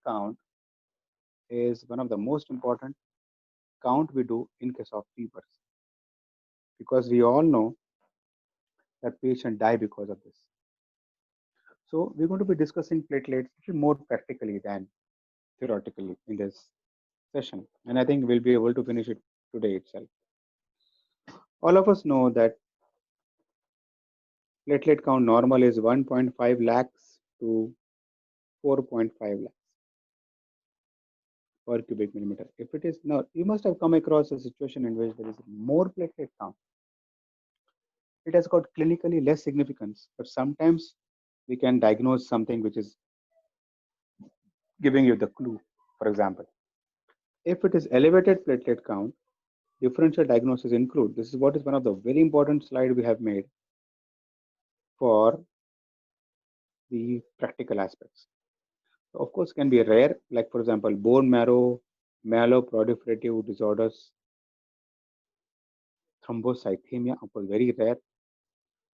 count is one of the most important count we do in case of fevers, because we all know that patient die because of this. So we're going to be discussing platelets a little more practically than theoretically in this session, and I think we'll be able to finish it today itself. All of us know that platelet count normal is 1.5 lakhs to 4.5 lakhs per cubic millimeter. If it is not, you must have come across a situation in which there is more platelet count. It has got clinically less significance, but sometimes we can diagnose something which is giving you the clue. For example, if it is elevated platelet count, differential diagnosis include. This is what is one of the very important slide we have made for the practical aspects. So of course, can be rare, like for example, bone marrow myeloproliferative disorders, thrombocythemia, of course, very rare.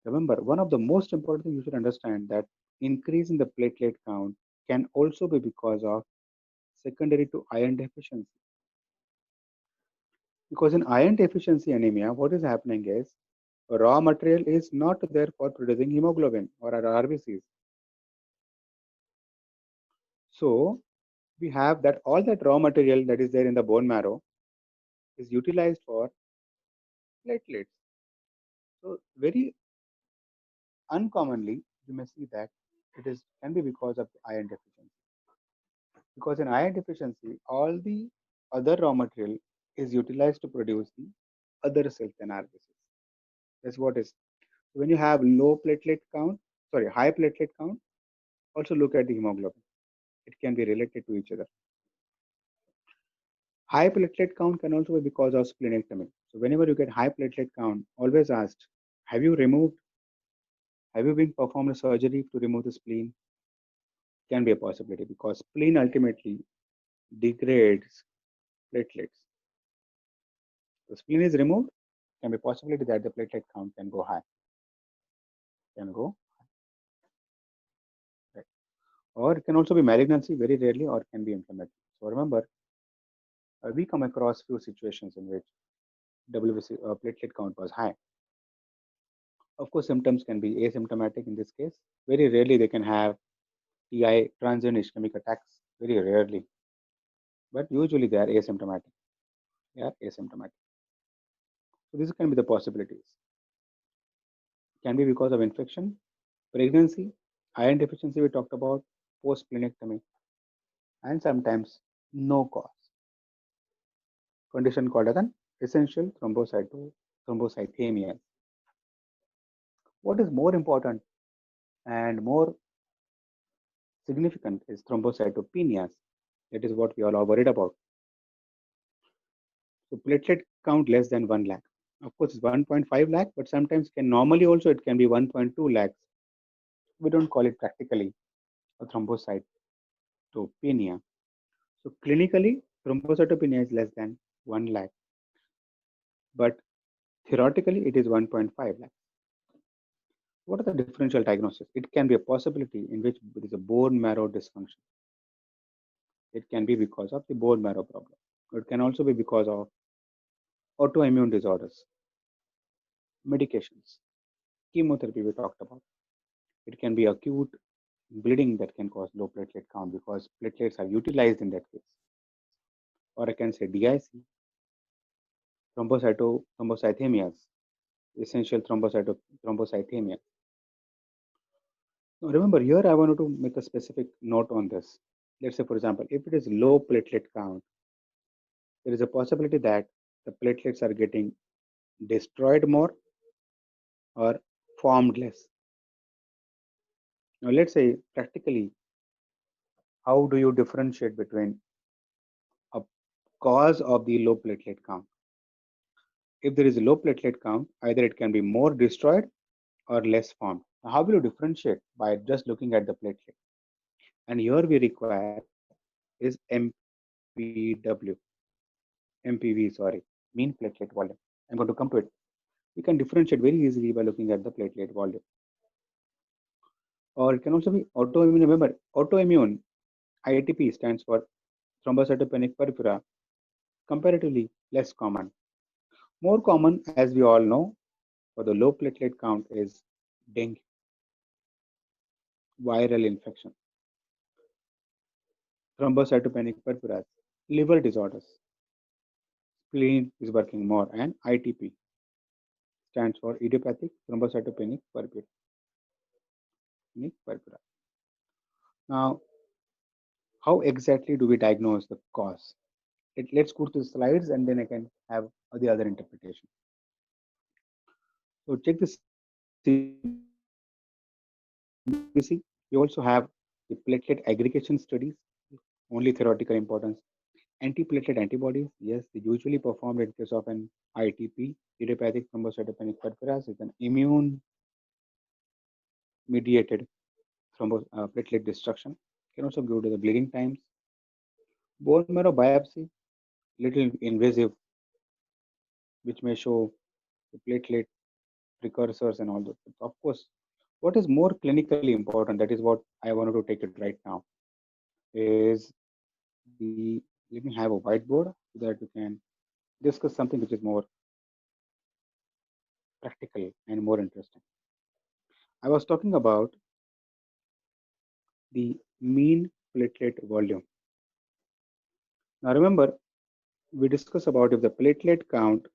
Remember, one of the most important things you should understand that increase in the platelet count can also be because of secondary to iron deficiency. Because in iron deficiency anemia, what is happening is raw material is not there for producing hemoglobin or RBCs. So we have that all that raw material that is there in the bone marrow is utilized for platelets. So very uncommonly, you may see that it is can be because of the iron deficiency. Because in iron deficiency, all the other raw material is utilized to produce the other cells than RBCs. That's what is. When you have low platelet count, sorry, high platelet count, also look at the hemoglobin. It can be related to each other. High platelet count can also be because of splenectomy. So whenever you get high platelet count, always ask, have you been performed a surgery to remove the spleen? Can be a possibility because spleen ultimately degrades platelets. The spleen is removed, can be possibility that the platelet count can go high. Right. Or it can also be malignancy very rarely, or it can be inflammatory. So remember, we come across few situations in which WBC platelet count was high. Of course, symptoms can be asymptomatic in this case. Very rarely they can have TI, transient ischemic attacks, very rarely. But usually they are asymptomatic. So these can be the possibilities. Can be because of infection, pregnancy, iron deficiency we talked about, post-splenectomy, and sometimes no cause. Condition called as an essential thrombocythemia. What is more important and more significant is thrombocytopenias. That is what we all are worried about. So platelet count less than 1 lakh. Of course, it's 1.5 lakh, but sometimes can normally also it can be 1.2 lakhs. We don't call it practically a thrombocytopenia. So clinically, thrombocytopenia is less than 1 lakh, but theoretically it is 1.5 lakh. What are the differential diagnosis? It can be a possibility in which there is a bone marrow dysfunction. It can be because of the bone marrow problem. It can also be because of autoimmune disorders, medications, chemotherapy we talked about. It can be acute bleeding that can cause low platelet count because platelets are utilized in that case. Or I can say DIC, thrombocythemias, essential thrombocythemia. Now remember, here I wanted to make a specific note on this. Let's say, for example, if it is low platelet count, there is a possibility that the platelets are getting destroyed more or formed less. Now, let's say practically, how do you differentiate between a cause of the low platelet count? If there is a low platelet count, either it can be more destroyed or less formed. Now, how will you differentiate? By just looking at the platelet. And here we require is MPV, sorry, mean platelet volume. I'm going to come to it. We can differentiate very easily by looking at the platelet volume. Or it can also be autoimmune. Remember, autoimmune, ITP stands for thrombocytopenic purpura, comparatively less common. More common, as we all know, for the low platelet count is dengue, viral infection, thrombocytopenic purpura, liver disorders, spleen is working more, and ITP stands for idiopathic thrombocytopenic purpura. Now, how exactly do we diagnose the cause? Let's go to the slides and then I can have the other interpretation. So check the CBC. We also have the platelet aggregation studies, only theoretical importance. Antiplatelet antibodies, yes, they usually performed in case of an ITP, idiopathic thrombocytopenic purpura, is an immune mediated platelet destruction. Can also go to the bleeding times. Bone marrow biopsy, little invasive, which may show the platelet precursors and all that. Of course, what is more clinically important, that is what I wanted to take it right now, is let me have a whiteboard so that we can discuss something which is more practical and more interesting. I was talking about the mean platelet volume. Now remember, we discussed about if the platelet count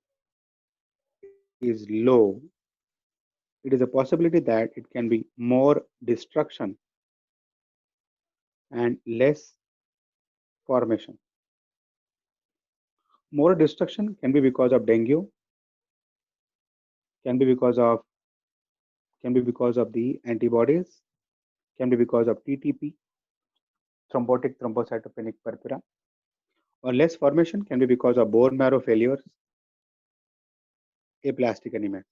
is low, it is a possibility that it can be more destruction and less formation. More destruction can be because of dengue, can be because of the antibodies, can be because of TTP, thrombotic thrombocytopenic purpura, or less formation can be because of bone marrow failures, aplastic anemia.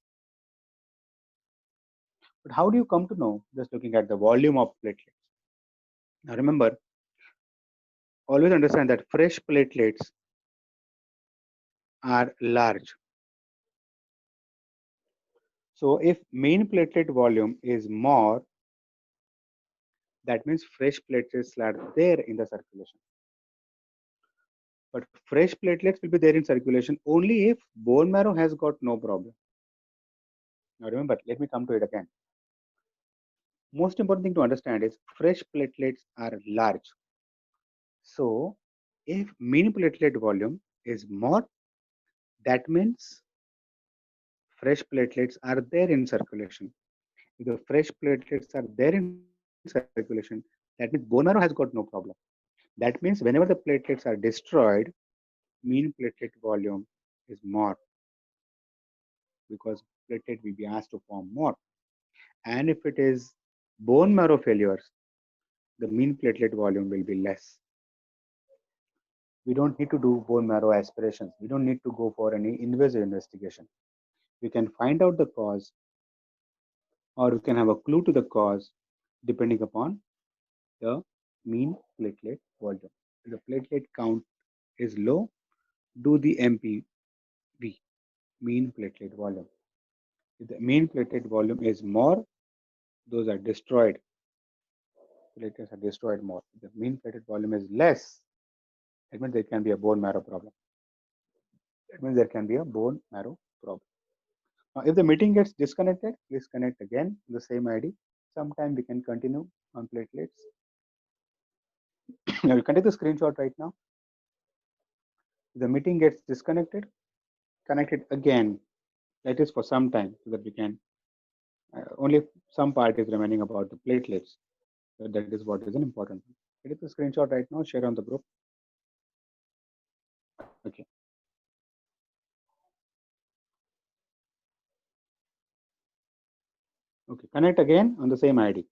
But how do you come to know just looking at the volume of platelets? Now remember, always understand that fresh platelets are large. So if mean platelet volume is more, that means fresh platelets are there in the circulation. But fresh platelets will be there in circulation only if bone marrow has got no problem. Now remember, let me come to it again. Most important thing to understand is fresh platelets are large. So if mean platelet volume is more, that means fresh platelets are there in circulation. If the fresh platelets are there in circulation, that means bone marrow has got no problem. That means whenever the platelets are destroyed, mean platelet volume is more because platelet will be asked to form more. And if it is bone marrow failures, the mean platelet volume will be less. We don't need to do bone marrow aspirations. We don't need to go for any invasive investigation. We can find out the cause or we can have a clue to the cause depending upon the mean platelet volume. If the platelet count is low, do the MPV, mean platelet volume. If the mean platelet volume is more, those are destroyed. Platelets are destroyed more. If the mean platelet volume is less, that means there can be a bone marrow problem. That means there can be a bone marrow problem. Now, if the meeting gets disconnected, please connect again the same ID. Sometime we can continue on platelets. Now, you can take the screenshot right now. If the meeting gets disconnected, connect it again. That is for some time so that we can, only some part is remaining about the platelets. So that is what is an important thing. Take the screenshot right now, share on the group. Okay. Okay, connect again on the same ID.